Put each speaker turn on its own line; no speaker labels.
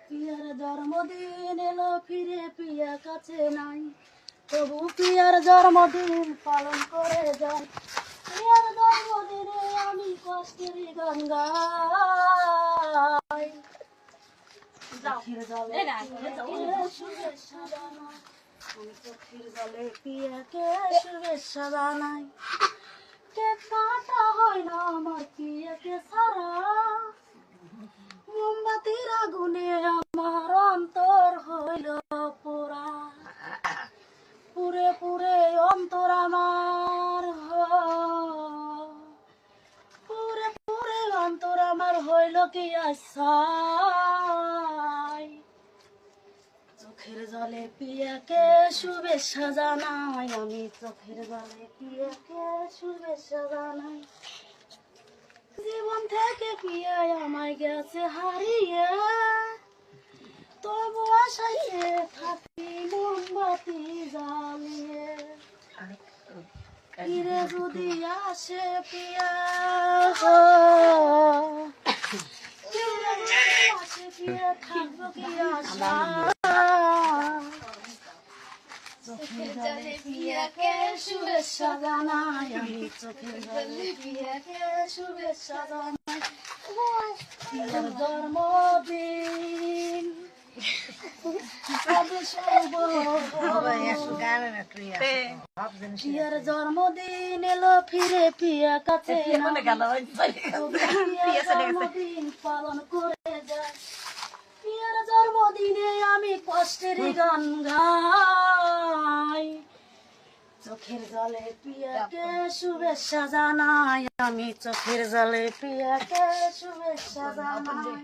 Peer জন্মদিন এলো ফিরে পিয়া কাছে নাই, তবু পিয়ার জন্মদিন পালন করে যাই। পিয়ার জন্মদিনে আমি কষ্টের গান গাই। চোখের জলে শুভেচ্ছা জানাই, আমি চোখের জলে পিয়াকে শুভেচ্ছা জানাই। কেক কাটা হয় না আমার পিয়াকে ছাড়া, মোমবাতির আগুনে আমার অন্তর হইল পোড়া। পুরে পুরে অন্তর আমার, পুরে পুরে অন্তর আমার হইল কি আশাই। চোখের জলে পিয়াকে শুভেচ্ছা জানাই, আমি চোখের জলে পিয়াকে শুভেচ্ছা জানাই। জীবন থেকে পিয়াই আমায় গেছে হারিয়ে, তবু আশাইয়ে থাকি মোমবাতি জ্বালিয়ে। ফিরে যদি আসে পিয়া, ফিরে যদি আসে পিয়া, থাকবো কি আশা। চোখের জলে পিয়াকে শুভেচ্ছা জানাই, আমি চোখের জলে পিয়াকে শুভেচ্ছা জানাই। পিয়ার জন্মদিন পিয়ার জন্মদিন এলো ফিরে পিয়া কাছে জন্মদিন পালন করে যায়। পিয়ার জন্মদিনে আমি কষ্টের গান গাই। চোখের জলে পিয়াকে শুভেচ্ছা জানাই, আমি চোখের জলে পিয়াকে শুভেচ্ছা জানাই।